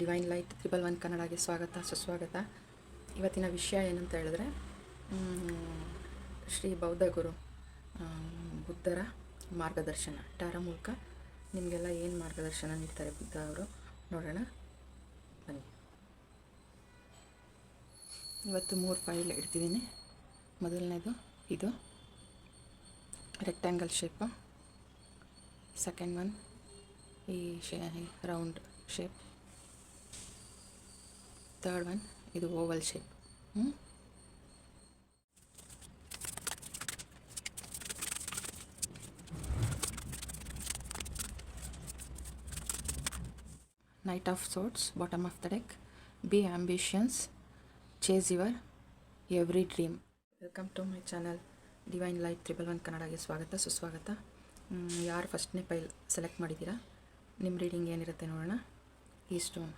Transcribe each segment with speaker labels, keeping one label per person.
Speaker 1: Divine light 111 ಕನ್ನಡಗೆ ಸ್ವಾಗತ ಸುಸ್ವಾಗತ. ಇವತ್ತಿನ ವಿಷಯ ಏನಂತ ಹೇಳಿದ್ರೆ ಶ್ರೀ ಬೌದ್ಧ ಗುರು ಬುದ್ಧರ ಮಾರ್ಗದರ್ಶನ ಟಾರಾ ಮೂಲಕ ನಿಮಗೆಲ್ಲ ಏನು ಮಾರ್ಗದರ್ಶನ ನೀಡ್ತಾರೆ ಬುದ್ಧ ಅವರು ನೋಡೋಣ ಬನ್ನಿ. ಇವತ್ತು 3 ಫೈಲ್ ಇಡ್ತಿದ್ದೀನಿ. ಮೊದಲನೇದು ಇದು ರೆಕ್ಟ್ಯಾಂಗಲ್ ಶೇಪು, ಸೆಕೆಂಡ್ ಒನ್ ಈ ರೌಂಡ್ ಶೇಪ್, ಥರ್ಡ್ ಒನ್ ಇದು Oval shape. Knight of Swords, bottom of the deck. Be ambitious, chase your every dream. Welcome to my channel divine light 111 ಕನ್ನಡಗೆ ಸ್ವಾಗತ ಸುಸ್ವಾಗತ. ಯಾರು ಫಸ್ಟ್ನೇ ಫೈಲ್ ಸೆಲೆಕ್ಟ್ ಮಾಡಿದ್ದೀರಾ, ನಿಮ್ಮ reading ಏನಿರುತ್ತೆ ನೋಡೋಣ. ಈ stone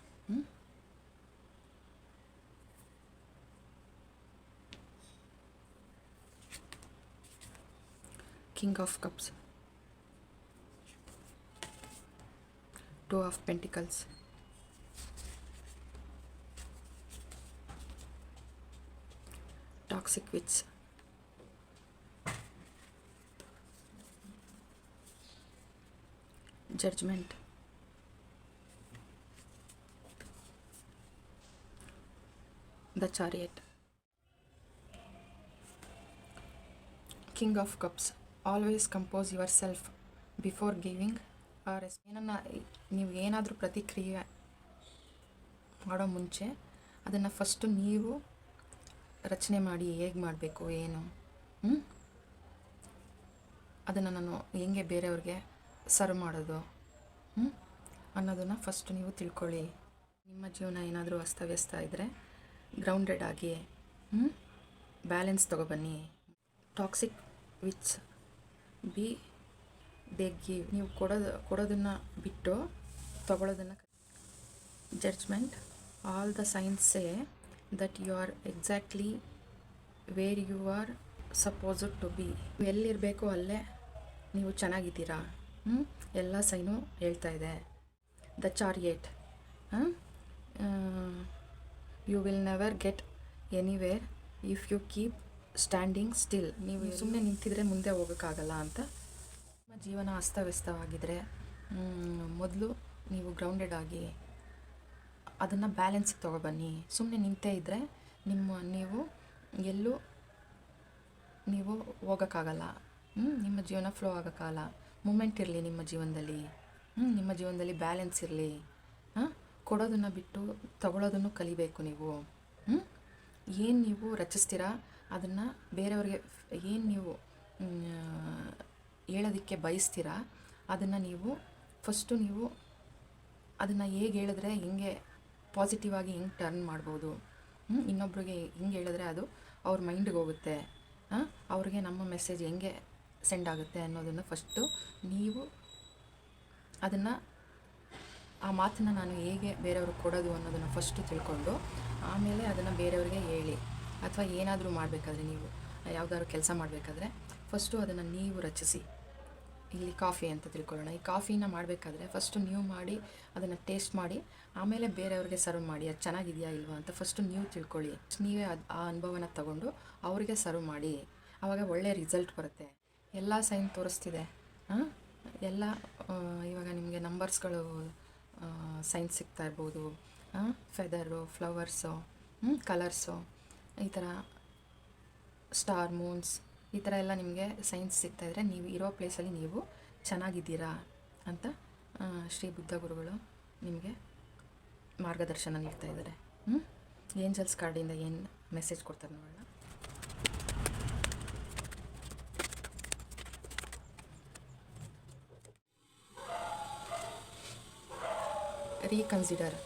Speaker 1: king of cups, 2 of Pentacles, Toxic Witch, Judgment, The Chariot, King of Cups. Always compose yourself before giving or ನೀವು ಏನಾದರೂ ಪ್ರತಿಕ್ರಿಯೆ ಮಾಡೋ ಮುಂಚೆ ಅದನ್ನು ಫಸ್ಟು ನೀವು ರಚನೆ ಮಾಡಿ ಹೇಗೆ ಮಾಡಬೇಕು ಏನು ಅದನ್ನು ನಾನು ಹೆಂಗೆ ಬೇರೆಯವ್ರಿಗೆ ಸರ್ವ್ ಮಾಡೋದು ಅನ್ನೋದನ್ನು ಫಸ್ಟ್ ನೀವು ತಿಳ್ಕೊಳ್ಳಿ. ನಿಮ್ಮ ಜೀವನ ಏನಾದರೂ ಅಸ್ತವ್ಯಸ್ತ ಇದ್ದರೆ ಗ್ರೌಂಡೆಡ್ ಆಗಿ ಬ್ಯಾಲೆನ್ಸ್ ತೊಗೊಬನ್ನಿ. Toxic which be they give, ನೀವು ಕೊಡೋದನ್ನು ಬಿಟ್ಟು ತಗೊಳ್ಳೋದನ್ನು. Judgment, all the signs say that you are exactly where you are supposed to be. ಎಲ್ಲಿರಬೇಕು ಅಲ್ಲೇ ನೀವು ಚೆನ್ನಾಗಿದ್ದೀರಾ, ಎಲ್ಲ ಸೈನು ಹೇಳ್ತಾ ಇದೆ. The chariot, you will never get anywhere if you keep standing still. ನೀವು ಸುಮ್ಮನೆ ನಿಂತಿದ್ರೆ ಮುಂದೆ ಹೋಗೋಕ್ಕಾಗಲ್ಲ ಅಂತ. ನಿಮ್ಮ ಜೀವನ ಅಸ್ತವ್ಯಸ್ತವಾಗಿದ್ದರೆ ಮೊದಲು ನೀವು ಗ್ರೌಂಡೆಡ್ ಆಗಿ ಅದನ್ನು ಬ್ಯಾಲೆನ್ಸಿಗೆ ತೊಗೊಬನ್ನಿ. ಸುಮ್ಮನೆ ನಿಂತೇ ಇದ್ದರೆ ನೀವು ಎಲ್ಲೂ ನೀವು ಹೋಗೋಕ್ಕಾಗಲ್ಲ. ನಿಮ್ಮ ಜೀವನ ಫ್ಲೋ ಆಗೋಕ್ಕಾಗಲ್ಲ. ಮೂಮೆಂಟ್ ಇರಲಿ ನಿಮ್ಮ ಜೀವನದಲ್ಲಿ, ನಿಮ್ಮ ಜೀವನದಲ್ಲಿ ಬ್ಯಾಲೆನ್ಸ್ ಇರಲಿ. ಕೊಡೋದನ್ನು ಬಿಟ್ಟು ತಗೊಳ್ಳೋದನ್ನು ಕಲಿಬೇಕು. ನೀವು ಏನು ನೀವು ರಚಿಸ್ತೀರಾ ಅದನ್ನು ಬೇರೆಯವ್ರಿಗೆ ಏನು ನೀವು ಹೇಳೋದಕ್ಕೆ ಬಯಸ್ತೀರಾ ಅದನ್ನು ನೀವು ಫಸ್ಟು ನೀವು ಅದನ್ನು ಹೇಗೆ ಹೇಳಿದ್ರೆ ಹೆಂಗೆ ಪಾಸಿಟಿವ್ ಆಗಿ ಹೆಂಗೆ ಟರ್ನ್ ಮಾಡ್ಬೋದು, ಇನ್ನೊಬ್ರಿಗೆ ಹೆಂಗೆ ಹೇಳಿದ್ರೆ ಅದು ಅವ್ರ ಮೈಂಡಿಗೆ ಹೋಗುತ್ತೆ, ಅವ್ರಿಗೆ ನಮ್ಮ ಮೆಸೇಜ್ ಹೆಂಗೆ ಸೆಂಡ್ ಆಗುತ್ತೆ ಅನ್ನೋದನ್ನು ಫಸ್ಟು ನೀವು ಅದನ್ನು ಆ ಮಾತನ್ನು ನಾನು ಹೇಗೆ ಬೇರೆಯವ್ರಿಗೆ ಕೊಡೋದು ಅನ್ನೋದನ್ನು ಫಸ್ಟು ತಿಳ್ಕೊಂಡು ಆಮೇಲೆ ಅದನ್ನು ಬೇರೆಯವ್ರಿಗೆ ಹೇಳಿ. ಅಥವಾ ಏನಾದರೂ ಮಾಡಬೇಕಾದ್ರೆ ನೀವು ಯಾವುದಾದ್ರು ಕೆಲಸ ಮಾಡಬೇಕಾದ್ರೆ ಫಸ್ಟು ಅದನ್ನು ನೀವು ರಚಿಸಿ. ಇಲ್ಲಿ ಕಾಫಿ ಅಂತ ತಿಳ್ಕೊಳ್ಳೋಣ. ಈ ಕಾಫಿನ ಮಾಡಬೇಕಾದ್ರೆ ಫಸ್ಟು ನೀವು ಮಾಡಿ ಅದನ್ನು ಟೇಸ್ಟ್ ಮಾಡಿ ಆಮೇಲೆ ಬೇರೆಯವ್ರಿಗೆ ಸರ್ವ್ ಮಾಡಿ. ಅದು ಚೆನ್ನಾಗಿದೆಯಾ ಇಲ್ವಾ ಅಂತ ಫಸ್ಟು ನೀವು ತಿಳ್ಕೊಳ್ಳಿ. ನೀವೇ ಆ ಅನುಭವನ ತಗೊಂಡು ಅವರಿಗೆ ಸರ್ವ್ ಮಾಡಿ. ಆವಾಗ ಒಳ್ಳೆಯ ರಿಸಲ್ಟ್ ಬರುತ್ತೆ. ಎಲ್ಲ ಸೈನ್ ತೋರಿಸ್ತಿದೆ. ಎಲ್ಲ ಇವಾಗ ನಿಮಗೆ ನಂಬರ್ಸ್ಗಳು ಸೈನ್ಸ್ ಸಿಗ್ತಾ ಇರ್ಬೋದು, ಫೆದರು, ಫ್ಲವರ್ಸು, ಕಲರ್ಸು, ಈ ಥರ ಸ್ಟಾರ್, ಮೂನ್ಸ್, ಈ ಥರ ಎಲ್ಲ ನಿಮಗೆ ಸೈನ್ಸ್ ಸಿಗ್ತಾಯಿದ್ರೆ ನೀವು ಇರೋ ಪ್ಲೇಸಲ್ಲಿ ನೀವು ಚೆನ್ನಾಗಿದ್ದೀರಾ ಅಂತ ಶ್ರೀ ಬುದ್ಧ ಗುರುಗಳು ನಿಮಗೆ ಮಾರ್ಗದರ್ಶನ ನೀಡ್ತಾ ಇದ್ದಾರೆ. ಏಂಜಲ್ಸ್ ಕಾರ್ಡಿಂದ ಏನು ಮೆಸೇಜ್ ಕೊಡ್ತಾರೆ ನೋಡೋಣ. ರೀಕನ್ಸಿಡರ್,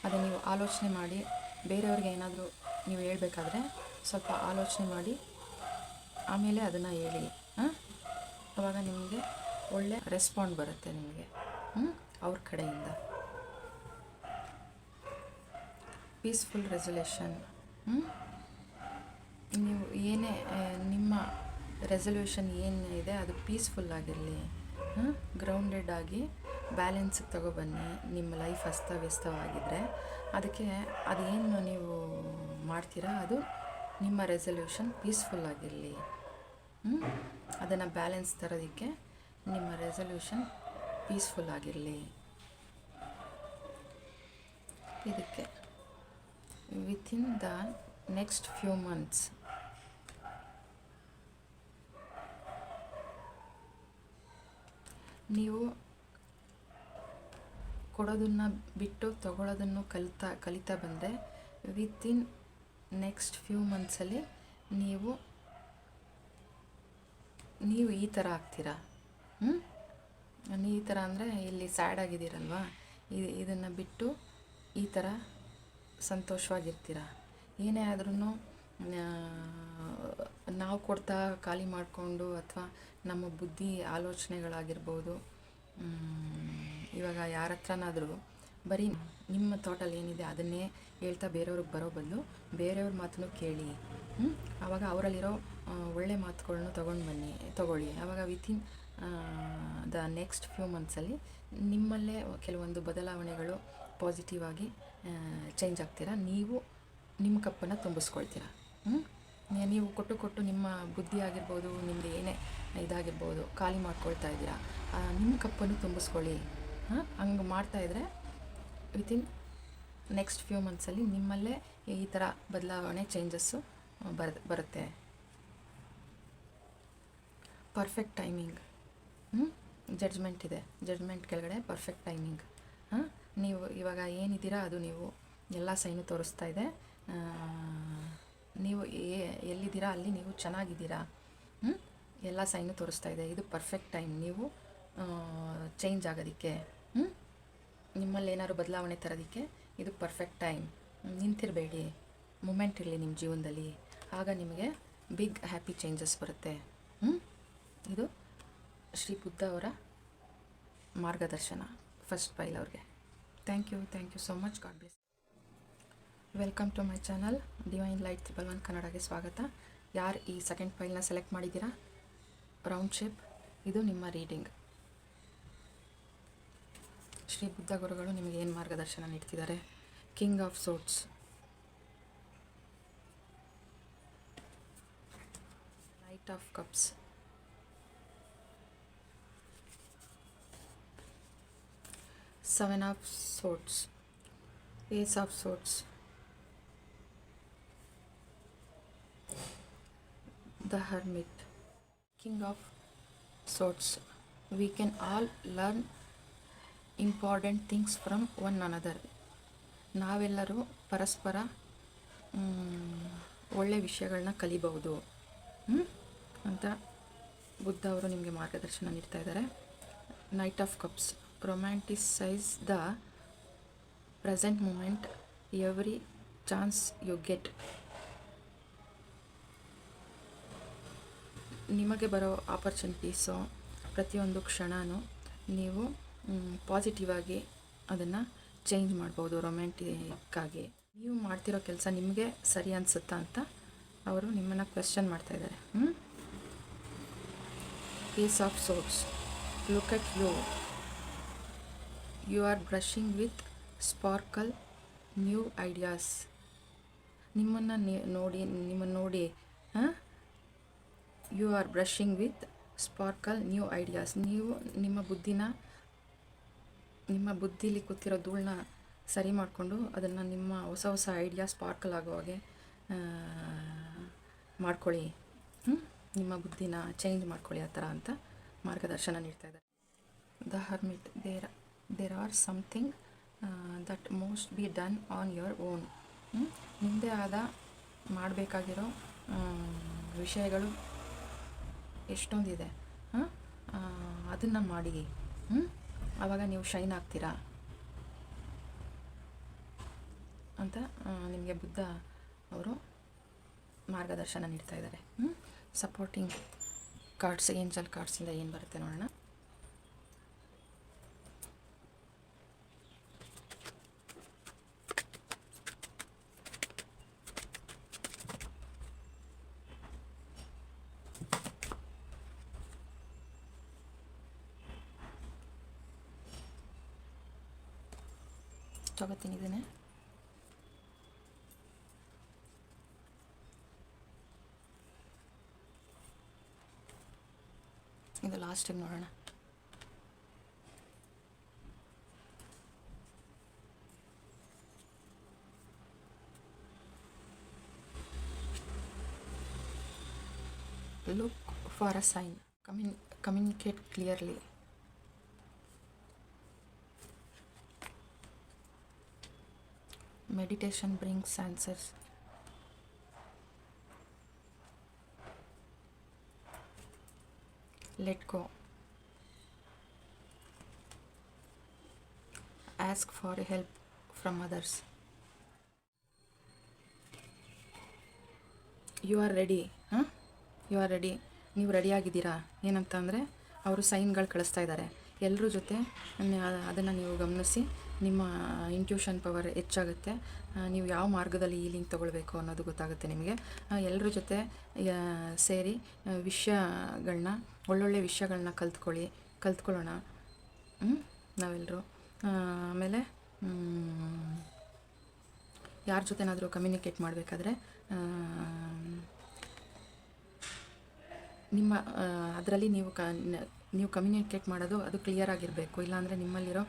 Speaker 1: ಅದು ನೀವು ಆಲೋಚನೆ ಮಾಡಿ ಬೇರೆಯವ್ರಿಗೆ ಏನಾದರೂ ನೀವು ಹೇಳಬೇಕಾದ್ರೆ ಸ್ವಲ್ಪ ಆಲೋಚನೆ ಮಾಡಿ ಆಮೇಲೆ ಅದನ್ನು ಹೇಳಿ. ಆವಾಗ ನಿಮಗೆ ಒಳ್ಳೆ ರೆಸ್ಪಾಂಡ್ ಬರುತ್ತೆ ನಿಮಗೆ ಅವ್ರ ಕಡೆಯಿಂದ. ಪೀಸ್ಫುಲ್ ರೆಸಲ್ಯೂಷನ್, ನೀವು ಏನೇ ನಿಮ್ಮ ರೆಸಲ್ಯೂಷನ್ ಏನಿದೆ ಅದು ಪೀಸ್ಫುಲ್ ಆಗಿರಲಿ, ಗ್ರೌಂಡೆಡ್ ಆಗಿ ಬ್ಯಾಲೆನ್ಸಿಗೆ ತಗೊಬನ್ನಿ. ನಿಮ್ಮ ಲೈಫ್ ಅಸ್ತವ್ಯಸ್ತವಾಗಿದ್ದರೆ ಅದಕ್ಕೆ ಅದೇನು ನೀವು ಮಾಡ್ತೀರಾ ಅದು ನಿಮ್ಮ ರೆಸಲ್ಯೂಷನ್ ಪೀಸ್ಫುಲ್ಲಾಗಿರಲಿ. ಅದನ್ನು ಬ್ಯಾಲೆನ್ಸ್ ತರೋದಕ್ಕೆ ನಿಮ್ಮ ರೆಸಲ್ಯೂಷನ್ ಪೀಸ್ಫುಲ್ಲಾಗಿರಲಿ. ಇದಕ್ಕೆ within the next few months ನೀವು ಕೊಡೋದನ್ನು ಬಿಟ್ಟು ತಗೊಳ್ಳೋದನ್ನು ಕಲಿತಾ ಬಂದರೆ ವಿತಿನ್ ನೆಕ್ಸ್ಟ್ ಫ್ಯೂ ಮಂತ್ಸಲ್ಲಿ ನೀವು ಈ ಥರ ಆಗ್ತೀರಾ. ಈ ಥರ ಅಂದರೆ ಇಲ್ಲಿ ಸ್ಯಾಡ್ ಆಗಿದ್ದೀರಲ್ವ, ಇದನ್ನು ಬಿಟ್ಟು ಈ ಥರ ಸಂತೋಷವಾಗಿರ್ತೀರ. ಏನೇ ಆದ್ರೂ ನಾವು ಕೊಡ್ತಾ ಖಾಲಿ ಮಾಡಿಕೊಂಡು ಅಥವಾ ನಮ್ಮ ಬುದ್ಧಿ ಆಲೋಚನೆಗಳಾಗಿರ್ಬೋದು, ಇವಾಗ ಯಾರ ಹತ್ರನಾದರೂ ಬರೀ ನಿಮ್ಮ ಥಾಟಲ್ಲಿ ಏನಿದೆ ಅದನ್ನೇ ಹೇಳ್ತಾ ಬೇರೆಯವ್ರಿಗೆ ಬರೋ ಬದಲು ಬೇರೆಯವ್ರ ಮಾತನ್ನು ಕೇಳಿ. ಆವಾಗ ಅವರಲ್ಲಿರೋ ಒಳ್ಳೆ ಮಾತುಗಳನ್ನ ತಗೊಳ್ಳಿ. ಆವಾಗ ವಿತಿನ್ ದ ನೆಕ್ಸ್ಟ್ ಫ್ಯೂ ಮಂತ್ಸಲ್ಲಿ ನಿಮ್ಮಲ್ಲೇ ಕೆಲವೊಂದು ಬದಲಾವಣೆಗಳು ಪಾಸಿಟಿವ್ ಆಗಿ ಚೇಂಜ್ ಆಗ್ತೀರಾ. ನೀವು ನಿಮ್ಮ ಕಪ್ಪನ್ನು ತುಂಬಿಸ್ಕೊಳ್ತೀರ. ನೀವು ಕೊಟ್ಟು ನಿಮ್ಮ ಬುದ್ಧಿ ಆಗಿರ್ಬೋದು, ನಿಮ್ಮದು ಏನೇ ಇದಾಗಿರ್ಬೋದು ಖಾಲಿ ಮಾಡ್ಕೊಳ್ತಾ ಇದ್ದೀರಾ. ನಿಮ್ಮ ಕಪ್ಪನ್ನು ತುಂಬಿಸ್ಕೊಳ್ಳಿ. ಹಂಗೆ ಮಾಡ್ತಾಯಿದ್ರೆ ವಿತಿನ್ ನೆಕ್ಸ್ಟ್ ಫ್ಯೂ ಮಂತ್ಸಲ್ಲಿ ನಿಮ್ಮಲ್ಲೇ ಈ ಥರ ಬದಲಾವಣೆ ಚೇಂಜಸ್ಸು ಬರುತ್ತೆ. Perfect timing. ಜಡ್ಜ್ಮೆಂಟ್ ಇದೆ, ಜಡ್ಜ್ಮೆಂಟ್ ಕೆಳಗಡೆ ಪರ್ಫೆಕ್ಟ್ ಟೈಮಿಂಗ್. ನೀವು ಇವಾಗ ಏನಿದ್ದೀರಾ ಅದು ನೀವು ಎಲ್ಲ ಸೈನು ತೋರಿಸ್ತಾ ಇದೆ. ನೀವು ಎಲ್ಲಿದ್ದೀರಾ ಅಲ್ಲಿ ನೀವು ಚೆನ್ನಾಗಿದ್ದೀರಾ. ಎಲ್ಲ ಸೈನು ತೋರಿಸ್ತಾ ಇದೆ. ಇದು ಪರ್ಫೆಕ್ಟ್ ಟೈಮ್ ನೀವು ಚೇಂಜ್ ಆಗೋದಕ್ಕೆ, ನಿಮ್ಮಲ್ಲಿ ಏನಾದ್ರು ಬದಲಾವಣೆ ತರೋದಕ್ಕೆ ಇದು ಪರ್ಫೆಕ್ಟ್ ಟೈಮ್. ನಿಂತಿರಬೇಡಿ, ಮೂಮೆಂಟ್ ಇರಲಿ ನಿಮ್ಮ ಜೀವನದಲ್ಲಿ. ಆಗ ನಿಮಗೆ ಬಿಗ್ ಹ್ಯಾಪಿ ಚೇಂಜಸ್ ಬರುತ್ತೆ. ಇದು ಶ್ರೀ ಬುದ್ಧ ಅವರ ಮಾರ್ಗದರ್ಶನ ಫಸ್ಟ್ ಪೈಲ್ ಅವ್ರಿಗೆ. Thank you so much. God bless. Welcome to my channel divine light 111 ಕನ್ನಡಗೆ ಸ್ವಾಗತ. ಯಾರು ಈ ಸೆಕೆಂಡ್ ಫೈಲ್ನ ಸೆಲೆಕ್ಟ್ ಮಾಡಿದ್ದೀರಾ, ರೌಂಡ್ ಶೇಪ್, ಇದು ನಿಮ್ಮ ರೀಡಿಂಗ್. ಶ್ರೀ ಬುದ್ಧ ಗುರುಗಳು ನಿಮಗೆ ಏನು ಮಾರ್ಗದರ್ಶನ ನೀಡ್ತಿದ್ದಾರೆ. King of swords, knight of cups, seven of swords, ace of swords, the hermit, king of swords. We can all learn important things from one another. ನಾವೆಲ್ಲರೂ ಪರಸ್ಪರ ಒಳ್ಳೆಯ ವಿಷಯಗಳನ್ನ ಕಲಿಬಹುದು ಅಂತ ಬುದ್ಧ ಅವರು ನಿಮಗೆ ಮಾರ್ಗದರ್ಶನ ನೀಡ್ತಾ ಇದ್ದಾರೆ. Knight of cups, romanticise the present moment every chance you get. ನಿಮಗೆ ಬರೋ ಆಪರ್ಚುನಿಟೀಸು ಪ್ರತಿಯೊಂದು ಕ್ಷಣವೂ ನೀವು ಪಾಸಿಟಿವ್ ಆಗಿ ಅದನ್ನು ಚೇಂಜ್ ಮಾಡ್ಬೋದು. ರೊಮ್ಯಾಂಟಿಕ್ಕಾಗಿ ನೀವು ಮಾಡ್ತಿರೋ ಕೆಲಸ ನಿಮಗೆ ಸರಿ ಅನಿಸುತ್ತಾ ಅಂತ ಅವರು ನಿಮ್ಮನ್ನು ಕ್ವೆಶ್ಚನ್ ಮಾಡ್ತಾಯಿದ್ದಾರೆ. Ace of swords, look at you are brushing with sparkle new ideas. ನಿಮ್ಮನ್ನು ನೋಡಿ you are brushing with sparkle new ideas. ನೀವು ನಿಮ್ಮ ಬುದ್ಧಿಲಿ ಕೂತಿರೋ ಧೂಳನ್ನ ಸರಿ ಮಾಡಿಕೊಂಡು ಅದನ್ನು ನಿಮ್ಮ ಹೊಸ ಐಡಿಯಾ ಸ್ಪಾರ್ಕಲ್ ಆಗೋ ಹಾಗೆ ಮಾಡ್ಕೊಳ್ಳಿ. ನಿಮ್ಮ ಬುದ್ಧಿನ ಚೇಂಜ್ ಮಾಡ್ಕೊಳ್ಳಿ ಆ ಥರ ಅಂತ ಮಾರ್ಗದರ್ಶನ ನೀಡ್ತಾ ಇದ್ದಾರೆ. The hermit, there are something that most be done on your own. ನಿಮ್ಮದೇ ಆದ ಮಾಡಬೇಕಾಗಿರೋ ವಿಷಯಗಳು ಎಷ್ಟೊಂದಿದೆ, ಅದನ್ನು ಮಾಡಿ. ಆವಾಗ ನೀವು ಶೈನ್ ಆಗ್ತೀರಾ ಅಂತ ನಿಮಗೆ ಬುದ್ಧ ಅವರು ಮಾರ್ಗದರ್ಶನ ನೀಡ್ತಾ ಇದ್ದಾರೆ. ಸಪೋರ್ಟಿಂಗ್ ಕಾರ್ಡ್ಸ್, ಏಂಜಲ್ ಕಾರ್ಡ್ಸಿಂದ ಏನು ಬರುತ್ತೆ ನೋಡೋಣ. ತಗೋತೀನಿ ಇದನ್ನೇ. ಇದು ಲಾಸ್ಟಿಗೆ ನೋಡೋಣ. Look for a sign. Communicate clearly. Meditation brings answers. Let go. Ask for help from others. You are ready. You are ready. ನೀವು ರೆಡಿಯಾಗಿದ್ದೀರಾ ಏನಂತ ಅಂದರೆ ಅವರು ಸೈನ್ಗಳು ಕಳಿಸ್ತಾ ಇದ್ದಾರೆ ಎಲ್ಲರ ಜೊತೆ. ಅದನ್ನು ನೀವು ಗಮನಿಸಿ, ನಿಮ್ಮ ಇಂಟ್ಯೂಷನ್ ಪವರ್ ಹೆಚ್ಚಾಗುತ್ತೆ. ನೀವು ಯಾವ ಮಾರ್ಗದಲ್ಲಿ ಹೀಲಿಂಗ್ ತೊಗೊಳ್ಬೇಕು ಅನ್ನೋದು ಗೊತ್ತಾಗುತ್ತೆ ನಿಮಗೆ. ಎಲ್ಲರ ಜೊತೆ ಸೇರಿ ವಿಷಯಗಳನ್ನ, ಒಳ್ಳೊಳ್ಳೆ ವಿಷಯಗಳನ್ನ ಕಲ್ತ್ಕೊಳ್ಳೋಣ ನಾವೆಲ್ಲರೂ. ಆಮೇಲೆ ಯಾರ ಜೊತೆನಾದರೂ ಕಮ್ಯುನಿಕೇಟ್ ಮಾಡಬೇಕಾದ್ರೆ ನಿಮ್ಮ ಅದರಲ್ಲಿ ನೀವು ಕಮ್ಯುನಿಕೇಟ್ ಮಾಡೋದು ಅದು ಕ್ಲಿಯರ್ ಆಗಿರಬೇಕು. ಇಲ್ಲಾಂದರೆ ನಿಮ್ಮಲ್ಲಿರೋ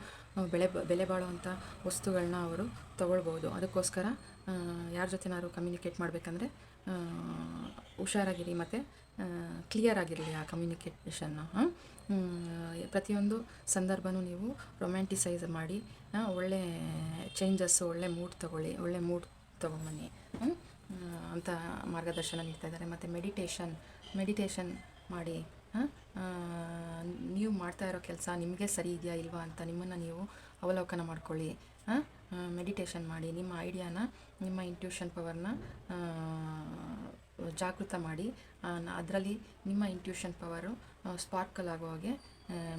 Speaker 1: ಬೆಲೆ ಬಾಳುವಂಥ ವಸ್ತುಗಳನ್ನ ಅವರು ತೊಗೊಳ್ಬೋದು. ಅದಕ್ಕೋಸ್ಕರ ಯಾರ ಜೊತೆನಾದ್ರು ಕಮ್ಯುನಿಕೇಟ್ ಮಾಡಬೇಕಂದ್ರೆ ಹುಷಾರಾಗಿರಿ ಮತ್ತು ಕ್ಲಿಯರ್ ಆಗಿರಲಿ ಆ ಕಮ್ಯುನಿಕೇಷನ್ನು. ಪ್ರತಿಯೊಂದು ಸಂದರ್ಭನೂ ನೀವು ರೊಮ್ಯಾಂಟಿಸೈಸ್ ಮಾಡಿ ಒಳ್ಳೆ ಚೇಂಜಸ್ಸು, ಒಳ್ಳೆ ಮೂಡ್ ತೊಗೊಂಬನ್ನಿ ಅಂತ ಮಾರ್ಗದರ್ಶನ ನೀಡ್ತಾ ಇದ್ದಾರೆ. ಮತ್ತು ಮೆಡಿಟೇಷನ್ ಮಾಡಿ ನೀವು ಮಾಡ್ತಾ ಇರೋ ಕೆಲಸ ನಿಮಗೆ ಸರಿ ಇದೆಯಾ ಇಲ್ವಾ ಅಂತ ನಿಮ್ಮನ್ನು ನೀವು ಅವಲೋಕನ ಮಾಡ್ಕೊಳ್ಳಿ. ಮೆಡಿಟೇಷನ್ ಮಾಡಿ ನಿಮ್ಮ ಐಡಿಯಾನ, ನಿಮ್ಮ ಇಂಟ್ಯೂಷನ್ ಪವರ್ನ ಜಾಗೃತ ಮಾಡಿ ಅದರಲ್ಲಿ ನಿಮ್ಮ ಇಂಟ್ಯೂಷನ್ ಪವರು ಸ್ಪಾರ್ಕಲ್ ಆಗೋ ಹಾಗೆ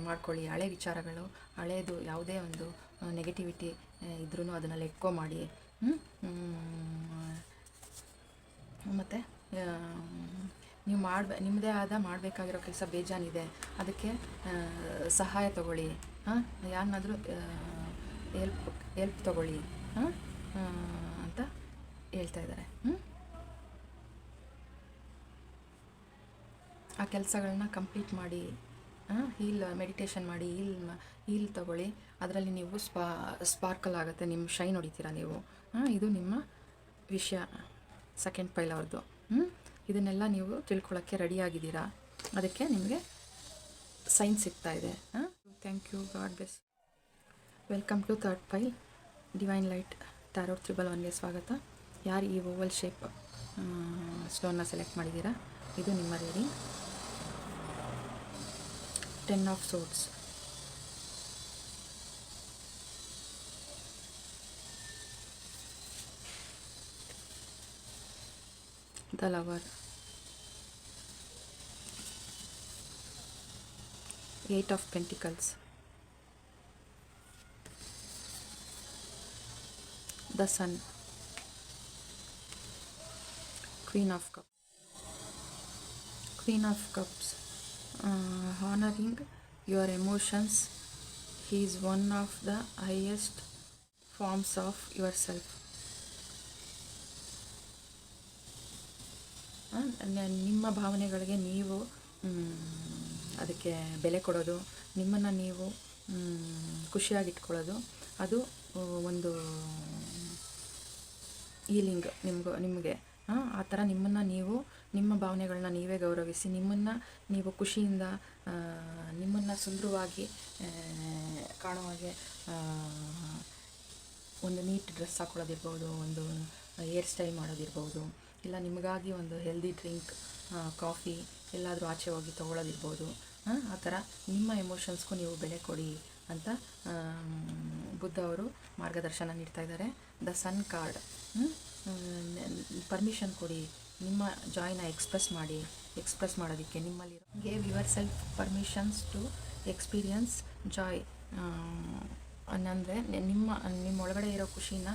Speaker 1: ಮಾಡ್ಕೊಳ್ಳಿ. ಹಳೆ ವಿಚಾರಗಳು, ಹಳೇದು ಯಾವುದೇ ಒಂದು ನೆಗೆಟಿವಿಟಿ ಇದ್ರೂ ಅದನ್ನು ಲೆಟ್ ಗೋ ಮಾಡಿ. ಮತ್ತು ನೀವು ನಿಮ್ಮದೇ ಆದ ಮಾಡಬೇಕಾಗಿರೋ ಕೆಲಸ ಬೇಜಾನಿದೆ, ಅದಕ್ಕೆ ಸಹಾಯ ತಗೊಳ್ಳಿ. ಯಾರನ್ನಾದರೂ ಹೆಲ್ಪ್ ತಗೊಳ್ಳಿ ಅಂತ ಹೇಳ್ತಾ ಇದ್ದಾರೆ. ಆ ಕೆಲಸಗಳನ್ನ ಕಂಪ್ಲೀಟ್ ಮಾಡಿ, ಮೆಡಿಟೇಷನ್ ಮಾಡಿ, ಹೀಲ್ ತಗೊಳ್ಳಿ. ಅದರಲ್ಲಿ ನೀವು ಸ್ಪಾರ್ಕಲ್ ಆಗುತ್ತೆ, ನಿಮ್ಮ ಶೈನ್ ಹೊಡಿತೀರ ನೀವು. ಇದು ನಿಮ್ಮ ವಿಷಯ, ಸೆಕೆಂಡ್ ಪೈಲ್ ಅವ್ರದ್ದು. ಇದನ್ನೆಲ್ಲ ನೀವು ತಿಳ್ಕೊಳ್ಳೋಕ್ಕೆ ರೆಡಿಯಾಗಿದ್ದೀರಾ, ಅದಕ್ಕೆ ನಿಮಗೆ ಸೈನ್ ಸಿಗ್ತಾ ಇದೆ. Thank you, God bless. Welcome to third pile divine light tarot 311ಗೆ ಸ್ವಾಗತ. ಯಾರು ಈ ಓವಲ್ ಶೇಪ್ ಸ್ಟೋನ್ನ ಸೆಲೆಕ್ಟ್ ಮಾಡಿದ್ದೀರಾ, ಇದು ನಿಮ್ಮ reading. 10 of swords, the lover, 8 of pentacles, the sun, queen of cups. Honoring your emotions is one of the highest forms of yourself. ನಿಮ್ಮ ಭಾವನೆಗಳಿಗೆ ನೀವು ಅದಕ್ಕೆ ಬೆಲೆ ಕೊಡೋದು, ನಿಮ್ಮನ್ನು ನೀವು ಖುಷಿಯಾಗಿಟ್ಕೊಳ್ಳೋದು, ಅದು ಒಂದು ಹೀಲಿಂಗ್ ನಿಮಗೆ. ಆ ಥರ ನಿಮ್ಮನ್ನು ನೀವು, ನಿಮ್ಮ ಭಾವನೆಗಳನ್ನ ನೀವೇ ಗೌರವಿಸಿ, ನಿಮ್ಮನ್ನು ನೀವು ಖುಷಿಯಿಂದ, ನಿಮ್ಮನ್ನು ಸುಂದರವಾಗಿ ಕಾಣೋ ಹಾಗೆ ಒಂದು ನೀಟ್ ಡ್ರೆಸ್ ಹಾಕೊಳ್ಳೋದಿರ್ಬೋದು, ಒಂದು ಹೇರ್ ಸ್ಟೈಲ್ ಮಾಡೋದಿರ್ಬೋದು, ಇಲ್ಲ ನಿಮಗಾಗಿ ಒಂದು ಹೆಲ್ದಿ ಡ್ರಿಂಕ್, ಕಾಫಿ ಎಲ್ಲಾದರೂ ಆಚೆ ಹೋಗಿ ತೊಗೊಳ್ಳೋದಿರ್ಬೋದು. ಆ ಥರ ನಿಮ್ಮ ಎಮೋಷನ್ಸ್ಗೂ ನೀವು ಬೆಲೆ ಕೊಡಿ ಅಂತ ಬುದ್ಧ ಅವರು ಮಾರ್ಗದರ್ಶನ ನೀಡ್ತಾ ಇದ್ದಾರೆ. ದ ಸನ್ ಕಾರ್ಡ್, ಪರ್ಮಿಷನ್ ಕೊಡಿ, ನಿಮ್ಮ ಜಾಯ್ನ ಎಕ್ಸ್ಪ್ರೆಸ್ ಮಾಡೋದಕ್ಕೆ. ನಿಮ್ಮಲ್ಲಿ gave yourself permissions to experience joy. ಅಂದರೆ ನಿಮ್ಮ ಒಳಗಡೆ ಇರೋ ಖುಷಿನ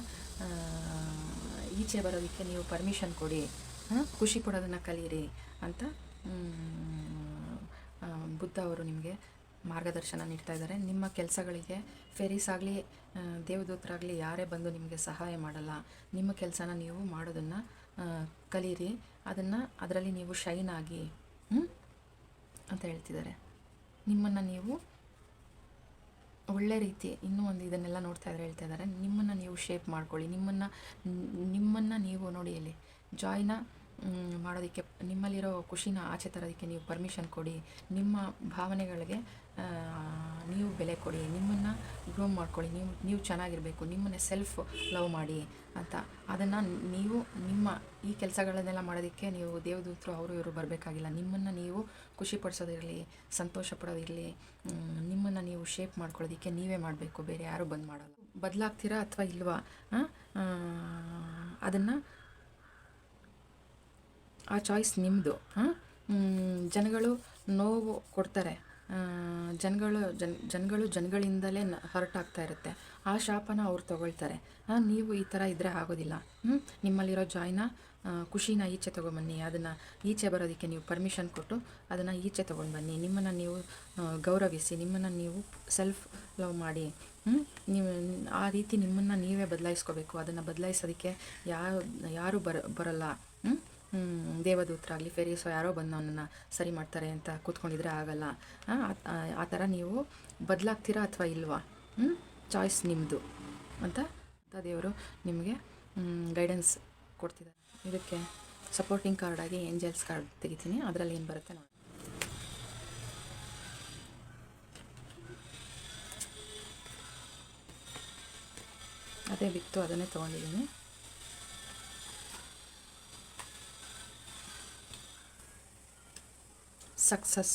Speaker 1: ಈಚೆ ಬರೋದಕ್ಕೆ ನೀವು ಪರ್ಮಿಷನ್ ಕೊಡಿ, ಖುಷಿ ಪಡೋದನ್ನು ಕಲೀರಿ ಅಂತ ಬುದ್ಧ ಅವರು ನಿಮಗೆ ಮಾರ್ಗದರ್ಶನ ನೀಡ್ತಾ ಇದ್ದಾರೆ. ನಿಮ್ಮ ಕೆಲಸಗಳಿಗೆ ಫೇರೀಸ್ ಆಗಲಿ ದೇವದೂತರಾಗಲಿ ಯಾರೇ ಬಂದು ನಿಮಗೆ ಸಹಾಯ ಮಾಡಲ್ಲ. ನಿಮ್ಮ ಕೆಲಸನ ನೀವು ಮಾಡೋದನ್ನು ಕಲೀರಿ, ಅದರಲ್ಲಿ ನೀವು ಶೈನ್ ಆಗಿ ಅಂತ ಹೇಳ್ತಿದ್ದಾರೆ. ನಿಮ್ಮನ್ನು ನೀವು ಒಳ್ಳೆ ರೀತಿ ಇನ್ನೂ ಒಂದು ಇದನ್ನೆಲ್ಲ ಹೇಳ್ತಾ ಇದ್ದಾರೆ, ನಿಮ್ಮನ್ನು ನೀವು ಶೇಪ್ ಮಾಡ್ಕೊಳ್ಳಿ. ನಿಮ್ಮನ್ನು ನೀವು ನೋಡಿ ಇಲ್ಲಿ ಜಾಯ್ನ ಮಾಡೋದಕ್ಕೆ, ನಿಮ್ಮಲ್ಲಿರೋ ಖುಷಿನ ಆಚೆ ತರೋದಕ್ಕೆ ನೀವು ಪರ್ಮಿಷನ್ ಕೊಡಿ. ನಿಮ್ಮ ಭಾವನೆಗಳಿಗೆ ನೀವು ಬೆಲೆ ಕೊಡಿ. ನಿಮ್ಮನ್ನು ಗ್ರೂಮ್ ಮಾಡ್ಕೊಳ್ಳಿ. ನೀವು ಚೆನ್ನಾಗಿರಬೇಕು, ನಿಮ್ಮನ್ನೇ ಸೆಲ್ಫ್ ಲವ್ ಮಾಡಿ ಅಂತ. ಅದನ್ನು ನೀವು ನಿಮ್ಮ ಈ ಕೆಲಸಗಳನ್ನೆಲ್ಲ ಮಾಡೋದಕ್ಕೆ ನೀವು ದೇವದೂತರು ಅವರು ಇವರು ಬರಬೇಕಾಗಿಲ್ಲ. ನಿಮ್ಮನ್ನು ನೀವು ಖುಷಿ ಪಡಿಸೋದಿರಲಿ, ಸಂತೋಷ ಪಡೋದಿರಲಿ, ನಿಮ್ಮನ್ನು ನೀವು ಶೇಪ್ ಮಾಡ್ಕೊಳ್ಳೋದಕ್ಕೆ ನೀವೇ ಮಾಡಬೇಕು, ಬೇರೆ ಯಾರೂ ಬಂದು ಮಾಡೋಲ್ಲ. ಬದಲಾಗ್ತೀರಾ ಅಥವಾ ಇಲ್ವಾ, ಅದನ್ನು ಆ ಚಾಯ್ಸ್ ನಿಮ್ಮದು. ಜನಗಳು ನೋವು ಕೊಡ್ತಾರೆ, ಜನಗಳಿಂದಲೇ ಹರ್ಟ್ ಆಗ್ತಾ ಇರುತ್ತೆ. ಆ ಶಾಪನ ಅವ್ರು ತಗೊಳ್ತಾರೆ. ನೀವು ಈ ಥರ ಇದ್ದರೆ ಆಗೋದಿಲ್ಲ. ನಿಮ್ಮಲ್ಲಿರೋ ಜಾಯ್ನ ಖುಷಿನ ಈಚೆ ತೊಗೊಂಬನ್ನಿ. ಅದನ್ನು ಈಚೆ ಬರೋದಕ್ಕೆ ನೀವು ಪರ್ಮಿಷನ್ ಕೊಟ್ಟು ಅದನ್ನು ಈಚೆ ತೊಗೊಂಡು ಬನ್ನಿ. ನಿಮ್ಮನ್ನು ನೀವು ಗೌರವಿಸಿ, ನಿಮ್ಮನ್ನು ನೀವು ಸೆಲ್ಫ್ ಲವ್ ಮಾಡಿ. ನೀವು ಆ ರೀತಿ ನಿಮ್ಮನ್ನು ನೀವೇ ಬದಲಾಯಿಸ್ಕೋಬೇಕು. ಅದನ್ನು ಬದಲಾಯಿಸೋದಕ್ಕೆ ಯಾರೂ ಬರಲ್ಲ. ದೇವದೂತರಾಗಲಿ ಫೇರೀಸೋ ಯಾರೋ ಬಂದು ನನ್ನನ್ನು ಸರಿ ಮಾಡ್ತಾರೆ ಅಂತ ಕೂತ್ಕೊಂಡಿದ್ರೆ ಆಗಲ್ಲ. ಆ ಥರ ನೀವು ಬದಲಾಗ್ತೀರಾ ಅಥವಾ ಇಲ್ವಾ, ಚಾಯ್ಸ್ ನಿಮ್ಮದು ಅಂತ ದೇವರು ನಿಮಗೆ ಗೈಡೆನ್ಸ್ ಕೊಡ್ತಿದ್ದಾರೆ. ಇದಕ್ಕೆ ಸಪೋರ್ಟಿಂಗ್ ಕಾರ್ಡಾಗಿ ಏಂಜಲ್ಸ್ ಕಾರ್ಡ್ ತೆಗಿತೀನಿ. ಅದರಲ್ಲಿ ಏನು ಬರುತ್ತೆ ನೋಡಿ. ಅದೇ ಬಿತ್ತು, ಅದನ್ನೇ ತೊಗೊಂಡಿದ್ದೀನಿ. Success,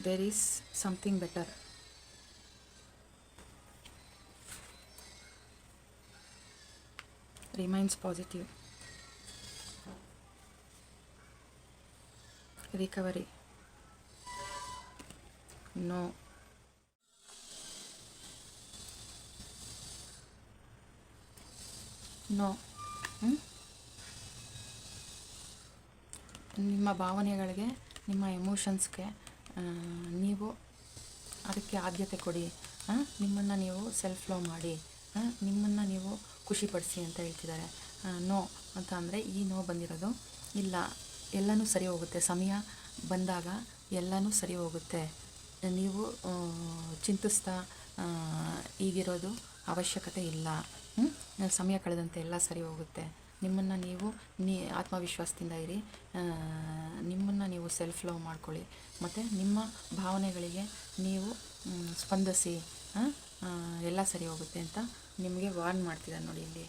Speaker 1: there is something better. Remains positive. Recovery. No. No. ನಿಮ್ಮ ಭಾವನೆಗಳಿಗೆ, ನಿಮ್ಮ ಎಮೋಷನ್ಸ್ಗೆ ನೀವು ಅದಕ್ಕೆ ಆದ್ಯತೆ ಕೊಡಿ. ನಿಮ್ಮನ್ನು ನೀವು ಸೆಲ್ಫ್ ಲವ್ ಮಾಡಿ, ನಿಮ್ಮನ್ನು ನೀವು ಖುಷಿಪಡಿಸಿ ಅಂತ ಹೇಳ್ತಿದ್ದಾರೆ. ನೋ ಅಂತ ಅಂದರೆ ಈ ನೋ ಬಂದಿರೋದು ಇಲ್ಲ, ಎಲ್ಲನೂ ಸರಿ ಹೋಗುತ್ತೆ. ಸಮಯ ಬಂದಾಗ ಎಲ್ಲನೂ ಸರಿ ಹೋಗುತ್ತೆ. ನೀವು ಚಿಂತಿಸ್ತಾ ಈಗಿರೋದು ಅವಶ್ಯಕತೆ ಇಲ್ಲ. ಸಮಯ ಕಳೆದಂತೆ ಎಲ್ಲ ಸರಿ ಹೋಗುತ್ತೆ. ನಿಮ್ಮನ್ನು ನೀವು ಆತ್ಮವಿಶ್ವಾಸದಿಂದ ಇರಿ. ನಿಮ್ಮನ್ನು ನೀವು ಸೆಲ್ಫ್ ಲವ್ ಮಾಡ್ಕೊಳ್ಳಿ ಮತ್ತು ನಿಮ್ಮ ಭಾವನೆಗಳಿಗೆ ನೀವು ಸ್ಪಂದಿಸಿ. ಎಲ್ಲ ಸರಿ ಹೋಗುತ್ತೆ ಅಂತ ನಿಮಗೆ ವಾರ್ನ್ ಮಾಡ್ತಿದ್ದಾರೆ ನೋಡಿ ಇಲ್ಲಿ.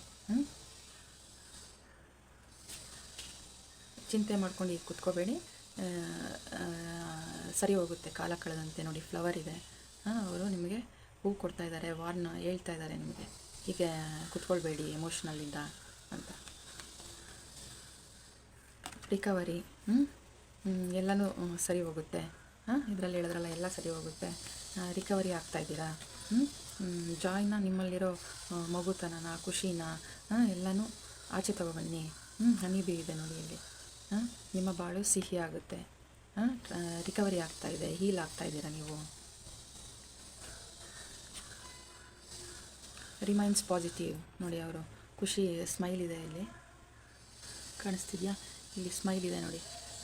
Speaker 1: ಚಿಂತೆ ಮಾಡ್ಕೊಂಡು ಈಗ ಕೂತ್ಕೋಬೇಡಿ, ಸರಿ ಹೋಗುತ್ತೆ ಕಾಲ ಕಳೆದಂತೆ. ನೋಡಿ ಫ್ಲವರ್ ಇದೆ, ಅವರು ನಿಮಗೆ ಹೂ ಕೊಡ್ತಾ ಇದ್ದಾರೆ, ವಾರ್ನ್ ಹೇಳ್ತಾ ಇದ್ದಾರೆ ನಿಮಗೆ, ಹೀಗೆ ಕೂತ್ಕೊಳ್ಬೇಡಿ ಎಮೋಷ್ನಲ್ಲಿಂದ ಅಂತ. ರಿಕವರಿ, ಎಲ್ಲನೂ ಸರಿ ಹೋಗುತ್ತೆ. ಇದರಲ್ಲಿ ಹೇಳಿದ್ರಲ್ಲ ಎಲ್ಲ ಸರಿ ಹೋಗುತ್ತೆ. ರಿಕವರಿ ಆಗ್ತಾಯಿದ್ದೀರಾ. ಜಾಯ್ನ, ನಿಮ್ಮಲ್ಲಿರೋ ಮಗುತನನ, ಖುಷಿನ ಎಲ್ಲನೂ ಆಚೆ ತಗೊಬನ್ನಿ. ಹನಿ ಬೀ ಇದೆ ನೋಡಿ ಇಲ್ಲಿ. ನಿಮ್ಮ ಬಾಳು ಸಿಹಿ ಆಗುತ್ತೆ. ರಿಕವರಿ ಆಗ್ತಾಯಿದೆ, ಹೀಲ್ ಆಗ್ತಾಯಿದ್ದೀರಾ ನೀವು. ರಿಮೈನ್ಸ್ ಪಾಸಿಟಿವ್ ನೋಡಿ, ಅವರು ಖುಷಿ ಸ್ಮೈಲ್ ಇದೆ ಇಲ್ಲಿ, ಕಾಣಿಸ್ತಿದೆಯಾ? ಇಲ್ಲಿ ಸ್ಮೈಲ್ ಇದೆ ನೋಡಿ,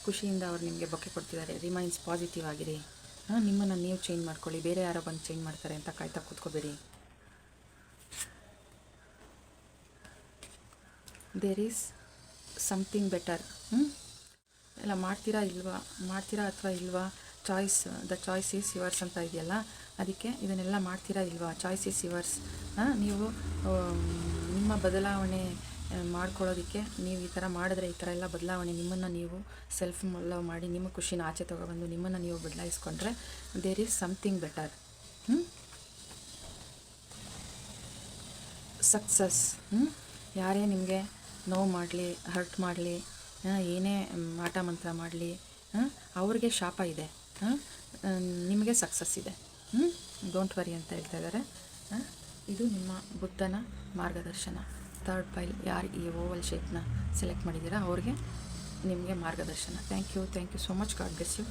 Speaker 1: ಖುಷಿಯಿಂದ ಅವ್ರು ನಿಮಗೆ ಬೊಕ್ಕೆ ಕೊಡ್ತಿದ್ದಾರೆ. ರಿಮೈನ್ಸ್ ಪಾಸಿಟಿವ್ ಆಗಿರಿ. ನಿಮ್ಮನ್ನು ನೀವು ಚೇಂಜ್ ಮಾಡ್ಕೊಳ್ಳಿ, ಬೇರೆ ಯಾರೋ ಬಂದು ಚೇಂಜ್ ಮಾಡ್ತಾರೆ ಅಂತ ಕಾಯ್ತಾ ಕೂತ್ಕೋಬೇಡಿ. There is something better. ಎಲ್ಲ ಮಾಡ್ತೀರಾ ಅಥವಾ ಇಲ್ವಾ, choice, the choice is yours ಅಂತ ಇದೆಯಲ್ಲ, ಅದಕ್ಕೆ ಇದನ್ನೆಲ್ಲ ಮಾಡ್ತೀರಾ ಇಲ್ವಾ, ಚಾಯ್ಸ್ ಈಸ್ ಯುವರ್ಸ್. ನೀವು ನಿಮ್ಮ ಬದಲಾವಣೆ ಮಾಡ್ಕೊಳ್ಳೋದಕ್ಕೆ ನೀವು ಈ ಥರ ಮಾಡಿದ್ರೆ, ಈ ಥರ ಎಲ್ಲ ಬದಲಾವಣೆ, ನಿಮ್ಮನ್ನು ನೀವು ಸೆಲ್ಫ್ ಲವ್ ಮಾಡಿ, ನಿಮ್ಮ ಖುಷಿನ ಆಚೆ ತೊಗೊಬಂದು ನಿಮ್ಮನ್ನು ನೀವು ಬದಲಾಯಿಸ್ಕೊಂಡ್ರೆ there is something better. Success. ಯಾರೇ ನಿಮಗೆ ನೋವು ಮಾಡಲಿ, ಹರ್ಟ್ ಮಾಡಲಿ, ಏನೇ ಮಾಟ ಮಂತ್ರ ಮಾಡಲಿ, ಅವ್ರಿಗೆ ಶಾಪ ಇದೆ, ನಿಮಗೆ ಸಕ್ಸಸ್ ಇದೆ. ಡೋಂಟ್ ವರಿ ಅಂತ ಹೇಳ್ತಾ ಇದ್ದಾರೆ. ಇದು ನಿಮ್ಮ ಬುದ್ಧನ ಮಾರ್ಗದರ್ಶನ. ಥರ್ಡ್ ಪೈಲ್ ಯಾರು ಈ ಓವಲ್ ಶೇಪ್ನ ಸೆಲೆಕ್ಟ್ ಮಾಡಿದ್ದೀರಾ ಅವ್ರಿಗೆ ನಿಮಗೆ ಮಾರ್ಗದರ್ಶನ. Thank you so much. God bless you.